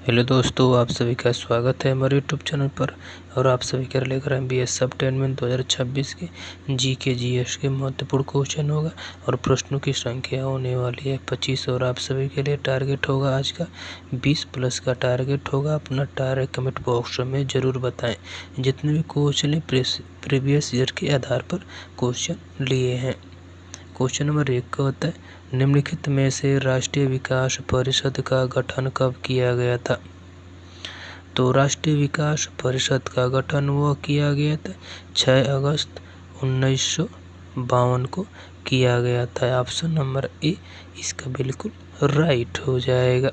Hello दोस्तों, आप सभी का स्वागत है हमारे यूट्यूब चैनल पर। और आप सभी के लेकर हम बी एस सब 10 में 2026 के जीएस के महत्वपूर्ण क्वेश्चन होगा और प्रश्नों की संख्या होने वाली है 25। और आप सभी के लिए टारगेट होगा आज का 20 प्लस का टारगेट होगा। अपना टारगेट कमेंट बॉक्स में ज़रूर बताएं। जितने भी क्वेश्चन प्रीवियस ईयर के आधार पर क्वेश्चन लिए हैं। क्वेश्चन नंबर 1 का होता है, निम्नलिखित में से राष्ट्रीय विकास परिषद का गठन कब किया गया था? तो राष्ट्रीय विकास परिषद का गठन वो किया गया था 6 अगस्त 1952 को किया गया था। ऑप्शन नंबर ए इसका बिल्कुल राइट हो जाएगा।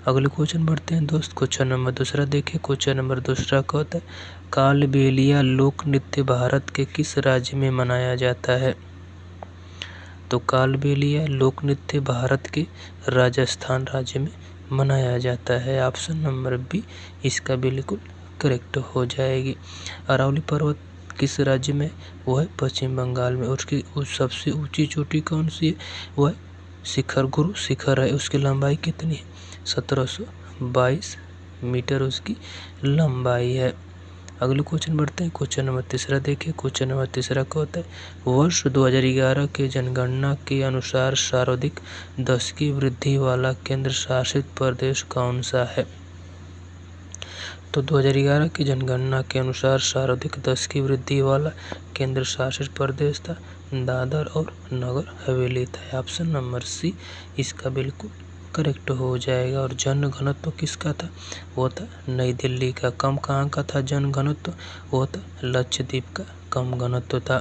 अगले क्वेश्चन बढ़ते हैं दोस्त। क्वेश्चन नंबर दूसरा देखिए। क्वेश्चन नंबर दूसरा का होता है, कालबेलिया लोक नृत्य भारत के किस राज्य में मनाया जाता है? तो कालबेलिया लोक नृत्य भारत के राजस्थान राज्य में मनाया जाता है। ऑप्शन नंबर बी इसका बिल्कुल करेक्ट हो जाएगी। अरावली पर्वत किस राज्य में? वो है पश्चिम बंगाल में। उसकी सबसे ऊंची चोटी कौन सी है? वो है शिखर, गुरु शिखर है। उसकी लंबाई कितनी है? 1722 मीटर उसकी लंबाई है। अगले क्वेश्चन बढ़ते हैं। क्वेश्चन नंबर तीसरा देखिए। क्वेश्चन नंबर तीसरा का होता है, वर्ष 2011 के जनगणना के अनुसार सर्वाधिक 10 की वृद्धि वाला केंद्र शासित प्रदेश कौन सा है? तो 2011 की जनगणना के अनुसार सर्वाधिक 10 की वृद्धि वाला केंद्र शासित प्रदेश था दादर और नगर हवेली था। ऑप्शन नंबर सी इसका बिल्कुल करेक्ट हो जाएगा। और जन घनत्व किसका था? वो था नई दिल्ली का। कम कहाँ का था जन घनत्व? वो था लक्षद्वीप का कम घनत्व था।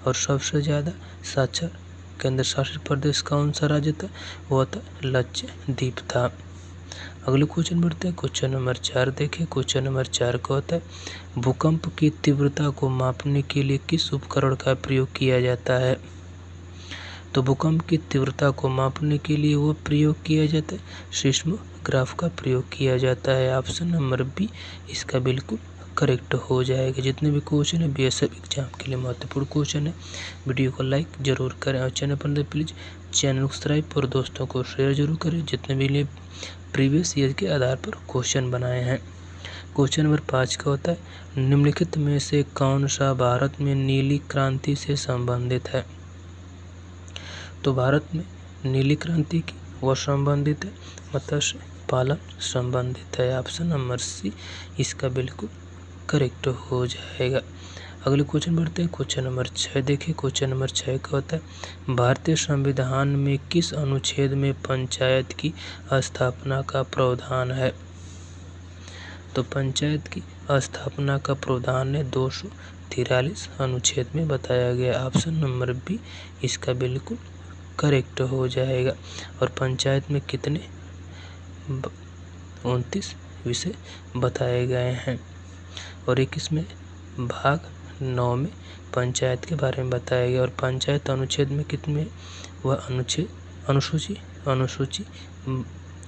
और सबसे ज़्यादा साक्षर केंद्र शासित प्रदेश कौन सा राज्य था? वो था लक्षद्वीप था। अगले क्वेश्चन बढ़ते हैं। क्वेश्चन नंबर 4 देखिए। क्वेश्चन नंबर 4 का होता है, भूकंप की तीव्रता को मापने के लिए किस उपकरण का प्रयोग किया जाता है? तो भूकंप की तीव्रता को मापने के लिए वो प्रयोग किया जाता है सिस्मोग्राफ का प्रयोग किया जाता है। ऑप्शन नंबर बी इसका बिल्कुल करेक्ट हो जाएगा। जितने भी क्वेश्चन है बीएसएफ एग्जाम के लिए महत्वपूर्ण क्वेश्चन है। वीडियो को लाइक जरूर करें और चैनल पर प्लीज़ चैनल को सब्सक्राइब और दोस्तों को शेयर जरूर करें। जितने भी लिए प्रीवियस ईयर के आधार पर क्वेश्चन बनाए हैं। क्वेश्चन नंबर 5 का होता है, निम्नलिखित में से कौन सा भारत में नीली क्रांति से संबंधित है? तो भारत में नीली क्रांति की वो संबंधित है मत्स्य पालन संबंधित है। ऑप्शन नंबर सी इसका बिल्कुल करेक्ट हो जाएगा। अगले क्वेश्चन बढ़ते हैं। क्वेश्चन नंबर 6 देखिए। क्वेश्चन नंबर 6 का होता है, भारतीय संविधान में किस अनुच्छेद में पंचायत की स्थापना का प्रावधान है? तो पंचायत की स्थापना का प्रावधान है 243 अनुच्छेद में बताया गया। ऑप्शन नंबर बी इसका बिल्कुल करेक्ट हो जाएगा। और पंचायत में कितने 29 विषय बताए गए हैं। और एक इसमें भाग 9 में पंचायत के बारे में बताया गया। और पंचायत अनुच्छेद में कितने? वह अनुसूची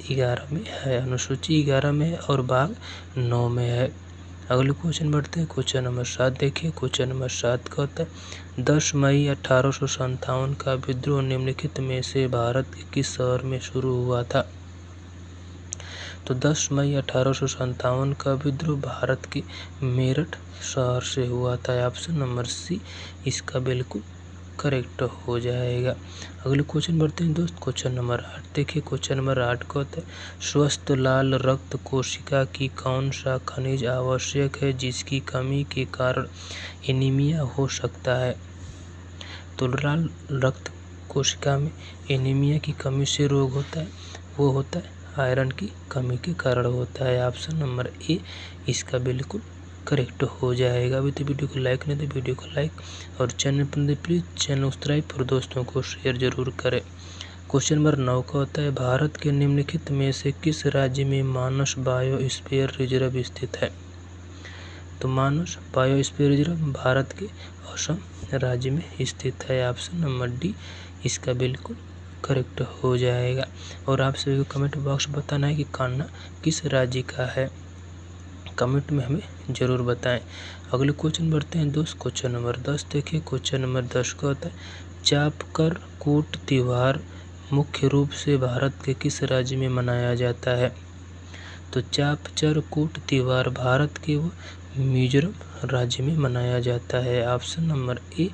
11 में है। अनुसूची 11 में है और भाग 9 में है। अगले क्वेश्चन बढ़ते हैं। क्वेश्चन नंबर 7 देखिए। क्वेश्चन नंबर 7 का होता है, 10 मई 1857 का विद्रोह निम्नलिखित में से भारत के किस शहर में शुरू हुआ था? तो 10 मई 1857 का विद्रोह भारत के मेरठ शहर से हुआ था। ऑप्शन नंबर सी इसका बिल्कुल करेक्ट हो जाएगा। अगले क्वेश्चन बढ़ते हैं दोस्त। क्वेश्चन नंबर 8 देखिए। क्वेश्चन नंबर 8 का होता है, स्वस्थ लाल रक्त कोशिका की कौन सा खनिज आवश्यक है जिसकी कमी के कारण एनीमिया हो सकता है? तो लाल रक्त कोशिका में एनीमिया की कमी से रोग होता है, वो होता है आयरन की कमी के कारण होता है। ऑप्शन नंबर ए इसका बिल्कुल करेक्ट हो जाएगा। अभी तो वीडियो को लाइक नहीं तो वीडियो को लाइक और चैनल पर प्लीज़ चैनल सब्सक्राइब और दोस्तों को शेयर जरूर करें। क्वेश्चन नंबर 9 का होता है, भारत के निम्नलिखित में से किस राज्य में मानस बायोस्फीयर रिजर्व स्थित है? तो मानस बायोस्फीयर रिजर्व भारत के असम राज्य में स्थित है। ऑप्शन नंबर डी इसका बिल्कुल करेक्ट हो जाएगा। और आप सभी को कमेंट बॉक्स बताना है कि कान्हा किस राज्य का है। कमेंट में हमें ज़रूर बताएं। अगले क्वेश्चन बढ़ते हैं दोस्त। क्वेश्चन नंबर 10 देखिए। क्वेश्चन नंबर 10 का होता है, चापकर कूट त्योहार मुख्य रूप से भारत के किस राज्य में मनाया जाता है? तो चापचरकूट त्योहार भारत के मिजोरम राज्य में मनाया जाता है। ऑप्शन नंबर ए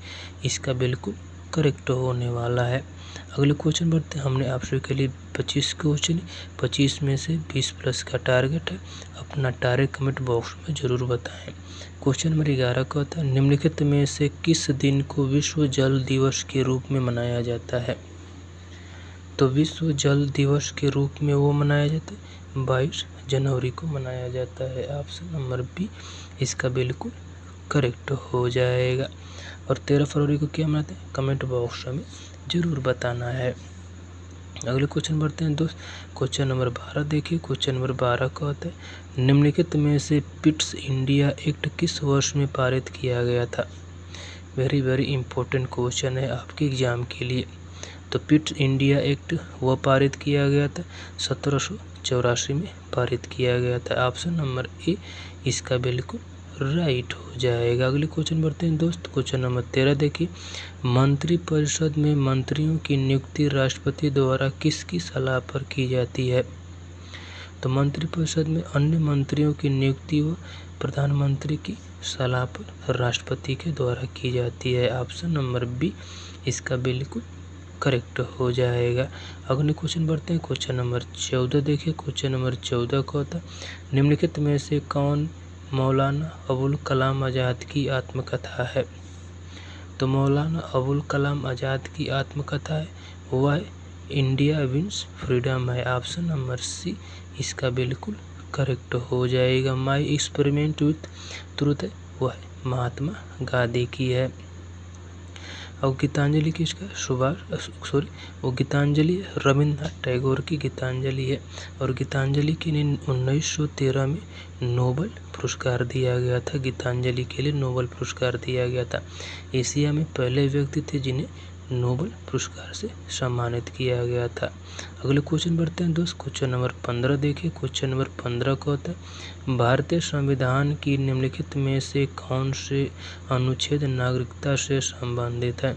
इसका बिल्कुल करेक्ट होने वाला है। अगले क्वेश्चन बढ़ते हैं। हमने आप सभी के लिए 25 क्वेश्चन, 25 में से 20 प्लस का टारगेट है। अपना टारगेट कमेंट बॉक्स में जरूर बताएं। क्वेश्चन नंबर 11 का होता है, निम्नलिखित में से किस दिन को विश्व जल दिवस के रूप में मनाया जाता है? तो विश्व जल दिवस के रूप में वो मनाया जाता है 22 जनवरी को मनाया जाता है। ऑप्शन नंबर बी इसका बिल्कुल करेक्ट हो जाएगा। और 13 फरवरी को क्या मनाते हैं? कमेंट बॉक्स में जरूर बताना है। अगले क्वेश्चन बढ़ते हैं दोस्त। क्वेश्चन नंबर 12 देखिए। क्वेश्चन नंबर 12 का होता है, निम्नलिखित में से पिट्स इंडिया एक्ट किस वर्ष में पारित किया गया था? वेरी वेरी इंपॉर्टेंट क्वेश्चन है आपके एग्जाम के लिए। तो पिट्स इंडिया एक्ट वो पारित किया गया था 1784 में पारित किया गया था। ऑप्शन नंबर ए इसका बिल्कुल राइट हो जाएगा। अगले क्वेश्चन बढ़ते हैं दोस्त। क्वेश्चन नंबर 13 देखिए। मंत्रिपरिषद में मंत्रियों की नियुक्ति राष्ट्रपति द्वारा किसकी सलाह पर की जाती है? तो मंत्रिपरिषद में अन्य मंत्रियों की नियुक्ति व प्रधानमंत्री की सलाह पर राष्ट्रपति के द्वारा की जाती है। ऑप्शन नंबर बी इसका बिल्कुल करेक्ट हो जाएगा। अगले क्वेश्चन बढ़ते हैं। क्वेश्चन नंबर 14 देखिए। क्वेश्चन नंबर 14 का होता है, निम्नलिखित में से कौन मौलाना अबुल कलाम आज़ाद की आत्मकथा है? तो मौलाना अबुल कलाम आज़ाद की आत्मकथा है वह इंडिया विंस फ्रीडम है। ऑप्शन नंबर सी इसका बिल्कुल करेक्ट हो जाएगा। माई एक्सपेरिमेंट विथ ट्रुथ है वह महात्मा गांधी की है। और गीतांजलि किसका? वो गीतांजलि रविन्द्रनाथ टैगोर की गीतांजलि है। और गीतांजलि के लिए 1913 में नोबेल पुरस्कार दिया गया था। गीतांजलि के लिए नोबेल पुरस्कार दिया गया था। एशिया में पहले व्यक्ति थे जिन्हें नोबेल पुरस्कार से सम्मानित किया गया था। अगले क्वेश्चन बढ़ते हैं दोस्त। क्वेश्चन नंबर 15 देखिए। क्वेश्चन नंबर 15 का होता है, भारतीय संविधान की निम्नलिखित में से कौन से अनुच्छेद नागरिकता से संबंधित है?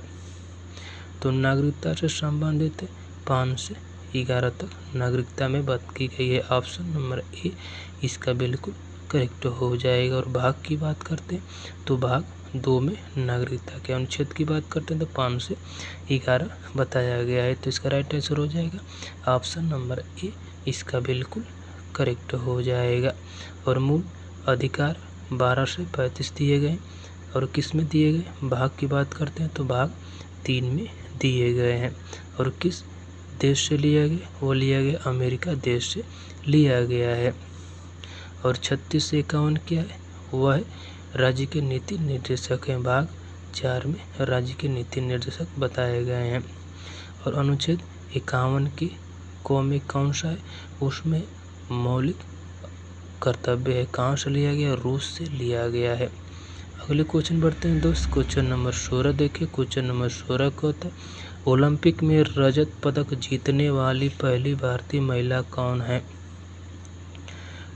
तो नागरिकता से संबंधित 5 से 11 तक नागरिकता में बात की गई है। ऑप्शन नंबर ए इसका बिल्कुल करेक्ट हो जाएगा। और भाग की बात करते हैं तो भाग 2 में नागरिकता के अनुच्छेद की बात करते हैं तो 5 से 11 बताया गया है। तो इसका राइट आंसर हो जाएगा ऑप्शन नंबर ए इसका बिल्कुल करेक्ट हो जाएगा। और मूल अधिकार 12 से 35 दिए गए। और किस में दिए गए? भाग की बात करते हैं तो भाग 3 में दिए गए हैं। और किस देश से लिया गया? वो लिया गया अमेरिका देश से लिया गया है। और 36 से 51 क्या है? वह राज्य के नीति निर्देशक हैं। भाग 4 में राज्य के नीति निर्देशक बताए गए हैं। और अनुच्छेद 51 की में कौन सा है? उसमें मौलिक कर्तव्य है। कहाँ से लिया गया? रूस से लिया गया है। अगले क्वेश्चन बढ़ते हैं दोस्त। क्वेश्चन नंबर 16 देखिए। क्वेश्चन नंबर 16 का होता है, ओलंपिक में रजत पदक जीतने वाली पहली भारतीय महिला कौन है?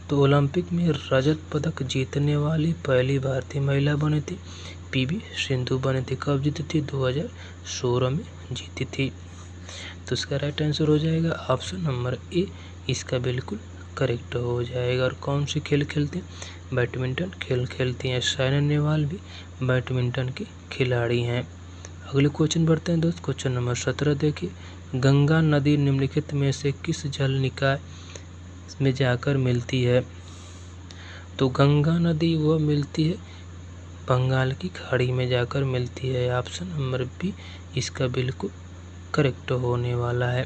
तो ओलंपिक में रजत पदक जीतने वाली पहली भारतीय महिला बनी थी पीवी सिंधु बनी थी। कब जीती थी? 2016 में जीती थी। तो इसका राइट आंसर हो जाएगा ऑप्शन नंबर ए इसका बिल्कुल करेक्ट हो जाएगा। और कौन सी खेल खेलते हैं? बैडमिंटन खेल खेलती हैं। साइना नेहवाल भी बैडमिंटन की खिलाड़ी हैं। अगले क्वेश्चन बढ़ते हैं दोस्त। क्वेश्चन नंबर 17 देखिए। गंगा नदी निम्नलिखित में से किस जल निकाय में जाकर मिलती है? तो गंगा नदी वो मिलती है बंगाल की खाड़ी में जाकर मिलती है। ऑप्शन नंबर बी इसका बिल्कुल करेक्ट होने वाला है।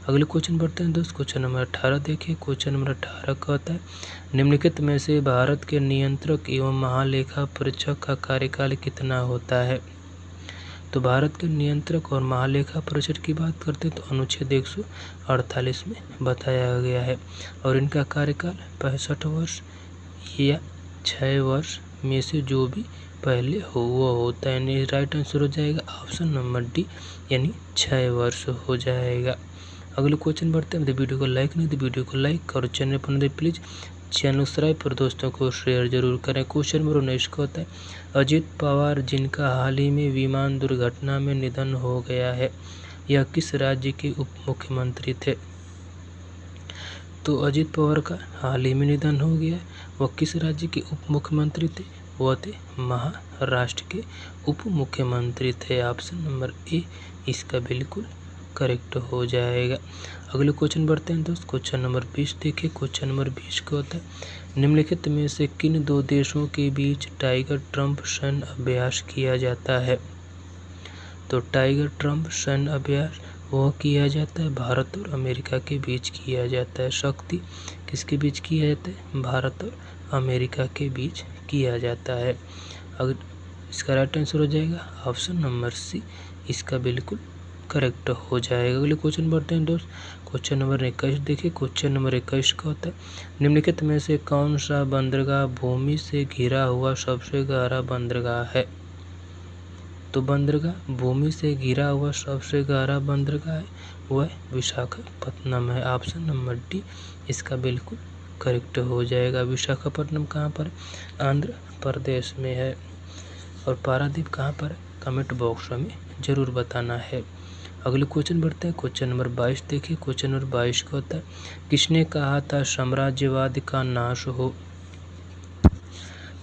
अगले क्वेश्चन बढ़ते हैं दोस्त। क्वेश्चन नंबर 18 देखिए। क्वेश्चन नंबर 18 का होता है, निम्नलिखित में से भारत के नियंत्रक एवं महालेखा परीक्षक का कार्यकाल कितना होता है? तो भारत के नियंत्रक और महालेखा परीक्षक की बात करते हैं तो अनुच्छेद 148 में बताया गया है। और इनका कार्यकाल 65 वर्ष या 6 वर्ष में से जो भी पहले हो वो होता है। यानी राइट आंसर हो जाएगा ऑप्शन नंबर डी यानी 6 वर्ष हो जाएगा। अगले क्वेश्चन बढ़ते हैं। वीडियो को लाइक नहीं तो वीडियो को लाइक और चैनल पर नहीं प्लीज़ चैनल सब्सक्राइब पर दोस्तों को शेयर जरूर करें। क्वेश्चन नंबर 19 का होता है, अजित पवार जिनका हाल ही में विमान दुर्घटना में निधन हो गया है यह किस राज्य के उप मुख्यमंत्री थे? तो अजित पवार का हाल ही में निधन हो गया है। वह किस राज्य के उप मुख्यमंत्री थे? वह थे महाराष्ट्र के उप मुख्यमंत्री थे। ऑप्शन नंबर ए इसका बिल्कुल करेक्ट हो जाएगा। अगले क्वेश्चन बढ़ते हैं दोस्त। क्वेश्चन नंबर 20 देखिए। क्वेश्चन नंबर 20 का होता है, निम्नलिखित में से किन दो देशों के बीच टाइगर ट्रम्प सैन्य अभ्यास किया जाता है? तो टाइगर ट्रम्प सैन्य अभ्यास वह किया जाता है भारत और अमेरिका के बीच किया जाता है। शक्ति किसके बीच किया जाता है? भारत और अमेरिका के बीच किया जाता है। अगर इसका राइट आंसर हो जाएगा ऑप्शन नंबर सी, इसका बिल्कुल करेक्ट हो जाएगा। अगले क्वेश्चन बढ़ते हैं दोस्त। क्वेश्चन नंबर 21 देखिए। क्वेश्चन नंबर 21 का होता है, निम्नलिखित में से कौन सा बंदरगाह भूमि से घिरा हुआ सबसे गहरा बंदरगाह है? तो बंदरगाह भूमि से घिरा हुआ सबसे गहरा बंदरगाह है वह विशाखापत्तनम है। ऑप्शन नंबर डी इसका बिल्कुल करेक्ट हो जाएगा। विशाखापत्तनम कहाँ पर है? आंध्र प्रदेश में है। और पारादीप कहाँ पर है? कमेंट बॉक्स में जरूर बताना है। अगले क्वेश्चन बढ़ते हैं। क्वेश्चन नंबर 22 देखिए। क्वेश्चन नंबर 22 का होता है, किसने कहा था साम्राज्यवाद का नाश हो?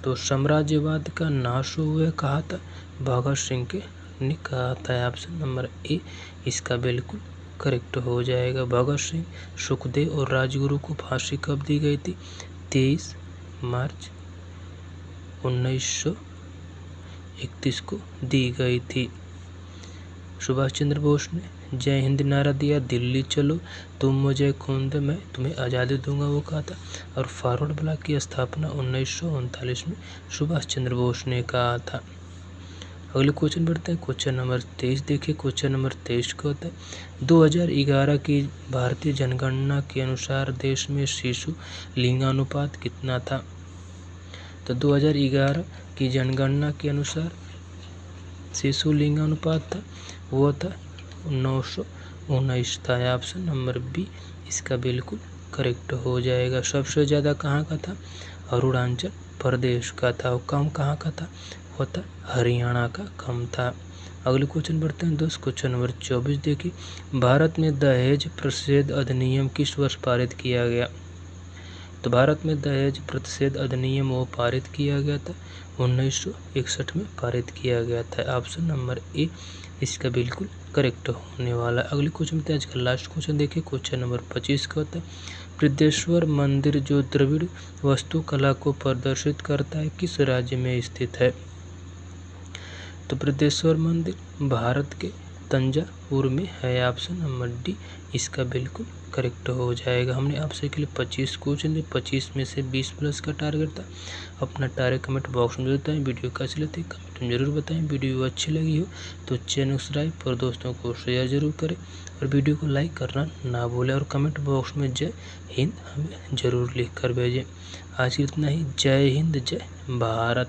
तो साम्राज्यवाद का नाश हुआ कहा था भगत सिंह के ने कहा था। ऑप्शन नंबर ए इसका बिल्कुल करेक्ट हो जाएगा। भगत सिंह, सुखदेव और राजगुरु को फांसी कब दी गई थी? 23 मार्च 1931 को दी गई थी। सुभाष चंद्र बोस ने जय हिंद नारा दिया, दिल्ली चलो तुम मुझे खून दो मैं तुम्हें आज़ादी दूंगा वो कहा था। और फॉरवर्ड ब्लॉक की स्थापना 1939 में सुभाष चंद्र बोस ने कहा था। अगले क्वेश्चन बढ़ते हैं। क्वेश्चन नंबर 23 देखिए। क्वेश्चन नंबर 23 का होता है, 2011 की भारतीय जनगणना के अनुसार देश में शिशु लिंगानुपात कितना था? तो 2011 की जनगणना के अनुसार शिशु लिंगानुपात था वो था 919 था। ऑप्शन नंबर बी इसका बिल्कुल करेक्ट हो जाएगा। सबसे ज़्यादा कहाँ का था? अरुणाचल प्रदेश का था। और कम कहाँ का था? वो था हरियाणा का कम था। अगले क्वेश्चन बढ़ते हैं दोस्त। क्वेश्चन नंबर 24 देखिए। भारत में दहेज प्रतिषेध अधिनियम किस वर्ष पारित किया गया? तो भारत में दहेज प्रतिषेध अधिनियम वो पारित किया गया था 1961 में पारित किया गया था। ऑप्शन नंबर ए इसका बिल्कुल करेक्ट होने वाला। अगले क्वेश्चन में आज का लास्ट क्वेश्चन देखिए। क्वेश्चन नंबर 25 का होता है, बृहदेश्वर मंदिर जो द्रविड़ वास्तुकला को प्रदर्शित करता है किस राज्य में स्थित है? तो बृहदेश्वर मंदिर भारत के तंजावुर में है। ऑप्शन नंबर डी इसका बिल्कुल करेक्ट हो जाएगा। हमने आपसे के लिए 25 क्वेश्चन दिए, 25 में से 20 प्लस का टारगेट था। अपना टारगेट कमेंट बॉक्स में बताएं। वीडियो कैसी लगी कमेंट में जरूर बताएं। वीडियो अच्छी लगी हो तो चैनल सब्सक्राइब और दोस्तों को शेयर जरूर करें और वीडियो को लाइक करना ना भूलें। और कमेंट बॉक्स में जय हिंद हमें जरूर लिख कर भेजें। आज इतना ही। जय हिंद, जय भारत।